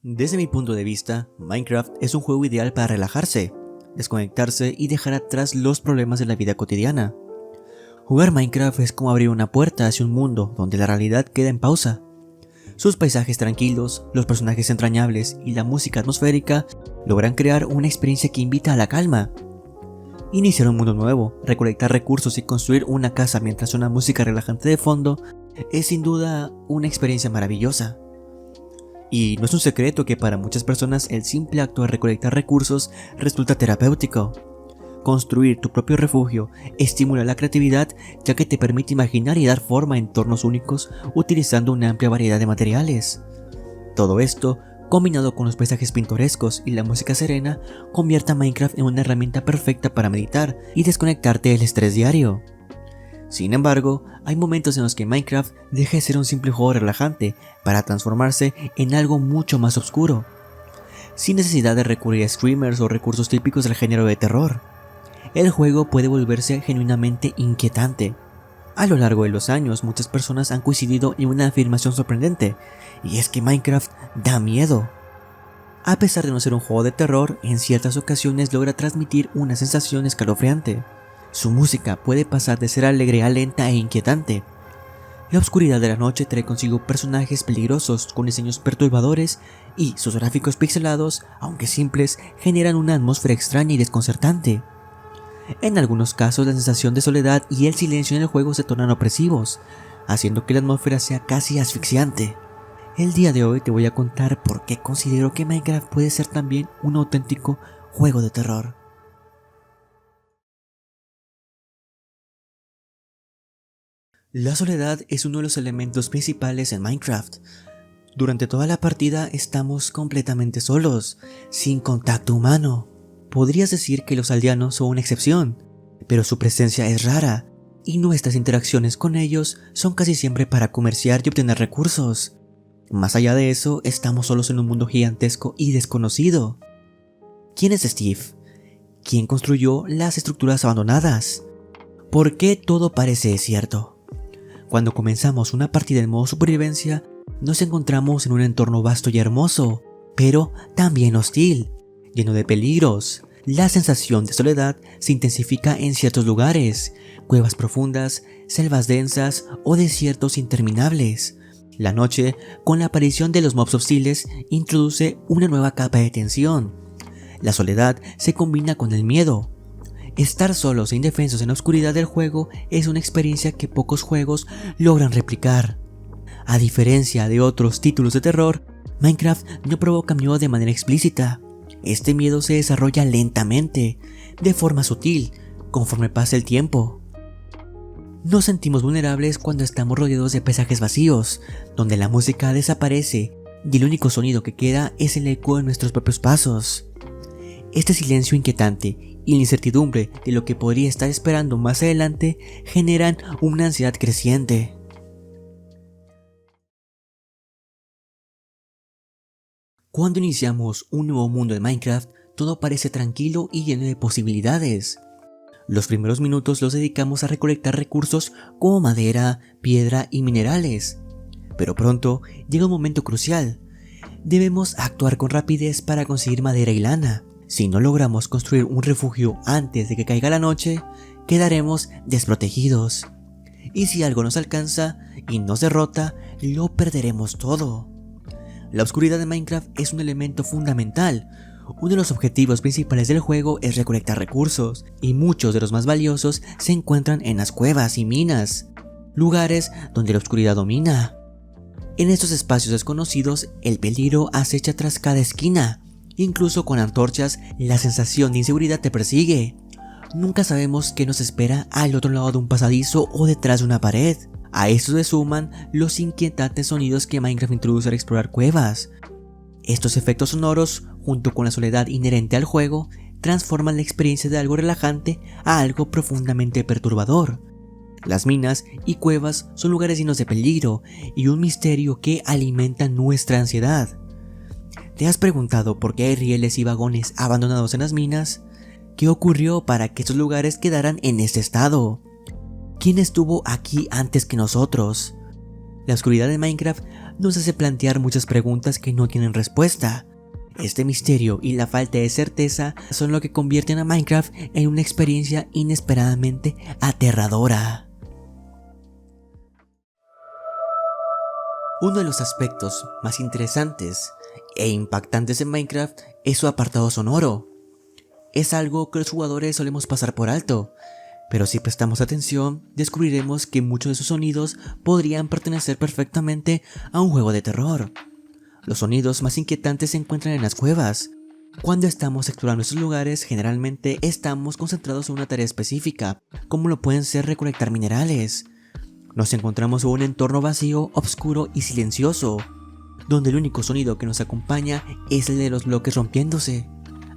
Desde mi punto de vista, Minecraft es un juego ideal para relajarse, desconectarse y dejar atrás los problemas de la vida cotidiana. Jugar Minecraft es como abrir una puerta hacia un mundo donde la realidad queda en pausa. Sus paisajes tranquilos, los personajes entrañables y la música atmosférica logran crear una experiencia que invita a la calma. Iniciar un mundo nuevo, recolectar recursos y construir una casa mientras suena música relajante de fondo es sin duda una experiencia maravillosa. Y no es un secreto que para muchas personas el simple acto de recolectar recursos resulta terapéutico. Construir tu propio refugio estimula la creatividad, ya que te permite imaginar y dar forma a entornos únicos utilizando una amplia variedad de materiales. Todo esto, combinado con los paisajes pintorescos y la música serena, convierte a Minecraft en una herramienta perfecta para meditar y desconectarte del estrés diario. Sin embargo, hay momentos en los que Minecraft deja de ser un simple juego relajante para transformarse en algo mucho más oscuro, sin necesidad de recurrir a screamers o recursos típicos del género de terror. El juego puede volverse genuinamente inquietante. A lo largo de los años, muchas personas han coincidido en una afirmación sorprendente, y es que Minecraft da miedo. A pesar de no ser un juego de terror, en ciertas ocasiones logra transmitir una sensación escalofriante. Su música puede pasar de ser alegre a lenta e inquietante. La oscuridad de la noche trae consigo personajes peligrosos con diseños perturbadores y sus gráficos pixelados, aunque simples, generan una atmósfera extraña y desconcertante. En algunos casos la sensación de soledad y el silencio en el juego se tornan opresivos, haciendo que la atmósfera sea casi asfixiante. El día de hoy te voy a contar por qué considero que Minecraft puede ser también un auténtico juego de terror. La soledad es uno de los elementos principales en Minecraft. Durante toda la partida estamos completamente solos, sin contacto humano. Podrías decir que los aldeanos son una excepción, pero su presencia es rara, y nuestras interacciones con ellos son casi siempre para comerciar y obtener recursos. Más allá de eso, estamos solos en un mundo gigantesco y desconocido. ¿Quién es Steve? ¿Quién construyó las estructuras abandonadas? ¿Por qué todo parece desierto? Cuando comenzamos una partida en modo supervivencia, nos encontramos en un entorno vasto y hermoso, pero también hostil, lleno de peligros. La sensación de soledad se intensifica en ciertos lugares, cuevas profundas, selvas densas o desiertos interminables. La noche, con la aparición de los mobs hostiles, introduce una nueva capa de tensión. La soledad se combina con el miedo. Estar solos e indefensos en la oscuridad del juego es una experiencia que pocos juegos logran replicar. A diferencia de otros títulos de terror, Minecraft no provoca miedo de manera explícita. Este miedo se desarrolla lentamente, de forma sutil, conforme pasa el tiempo. Nos sentimos vulnerables cuando estamos rodeados de paisajes vacíos, donde la música desaparece y el único sonido que queda es el eco de nuestros propios pasos. Este silencio inquietante y la incertidumbre de lo que podría estar esperando más adelante generan una ansiedad creciente. Cuando iniciamos un nuevo mundo en Minecraft, todo parece tranquilo y lleno de posibilidades. Los primeros minutos los dedicamos a recolectar recursos como madera, piedra y minerales. Pero pronto llega un momento crucial. Debemos actuar con rapidez para conseguir madera y lana. Si no logramos construir un refugio antes de que caiga la noche, quedaremos desprotegidos. Y si algo nos alcanza y nos derrota, lo perderemos todo. La oscuridad de Minecraft es un elemento fundamental. Uno de los objetivos principales del juego es recolectar recursos, y muchos de los más valiosos se encuentran en las cuevas y minas, lugares donde la oscuridad domina. En estos espacios desconocidos, el peligro acecha tras cada esquina. Incluso con antorchas, la sensación de inseguridad te persigue. Nunca sabemos qué nos espera al otro lado de un pasadizo o detrás de una pared. A esto se suman los inquietantes sonidos que Minecraft introduce al explorar cuevas. Estos efectos sonoros, junto con la soledad inherente al juego, transforman la experiencia de algo relajante a algo profundamente perturbador. Las minas y cuevas son lugares llenos de peligro y un misterio que alimenta nuestra ansiedad. ¿Te has preguntado por qué hay rieles y vagones abandonados en las minas? ¿Qué ocurrió para que estos lugares quedaran en este estado? ¿Quién estuvo aquí antes que nosotros? La oscuridad de Minecraft nos hace plantear muchas preguntas que no tienen respuesta. Este misterio y la falta de certeza son lo que convierten a Minecraft en una experiencia inesperadamente aterradora. Uno de los aspectos más interesantes e impactantes en Minecraft es su apartado sonoro. Es algo que los jugadores solemos pasar por alto, pero si prestamos atención, descubriremos que muchos de sus sonidos podrían pertenecer perfectamente a un juego de terror. Los sonidos más inquietantes se encuentran en las cuevas. Cuando estamos explorando estos lugares, generalmente estamos concentrados en una tarea específica, como lo pueden ser recolectar minerales. Nos encontramos en un entorno vacío, oscuro y silencioso, donde el único sonido que nos acompaña es el de los bloques rompiéndose.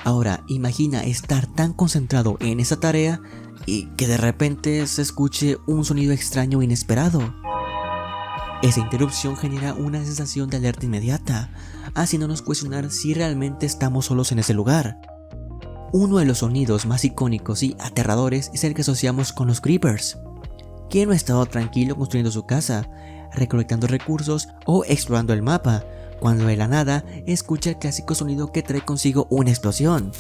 Ahora, imagina estar tan concentrado en esa tarea y que de repente se escuche un sonido extraño e inesperado. Esa interrupción genera una sensación de alerta inmediata, haciéndonos cuestionar si realmente estamos solos en ese lugar. Uno de los sonidos más icónicos y aterradores es el que asociamos con los creepers. ¿Quién no ha estado tranquilo construyendo su casa, recolectando recursos o explorando el mapa, cuando de la nada escucha el clásico sonido que trae consigo una explosión?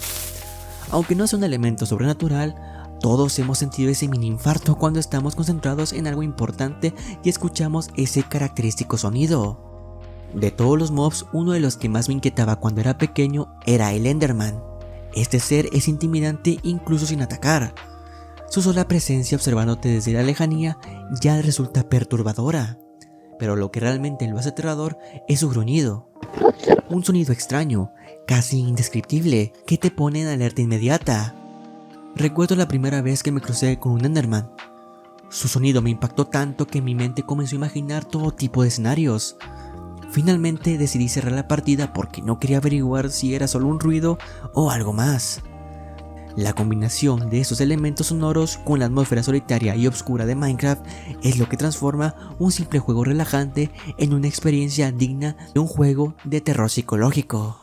Aunque no sea un elemento sobrenatural, todos hemos sentido ese mini infarto cuando estamos concentrados en algo importante y escuchamos ese característico sonido. De todos los mobs, uno de los que más me inquietaba cuando era pequeño era el Enderman. Este ser es intimidante incluso sin atacar. Su sola presencia observándote desde la lejanía ya resulta perturbadora. Pero lo que realmente lo hace aterrador es su gruñido. Un sonido extraño, casi indescriptible, que te pone en alerta inmediata. Recuerdo la primera vez que me crucé con un Enderman. Su sonido me impactó tanto que mi mente comenzó a imaginar todo tipo de escenarios. Finalmente decidí cerrar la partida porque no quería averiguar si era solo un ruido o algo más. La combinación de estos elementos sonoros con la atmósfera solitaria y oscura de Minecraft es lo que transforma un simple juego relajante en una experiencia digna de un juego de terror psicológico.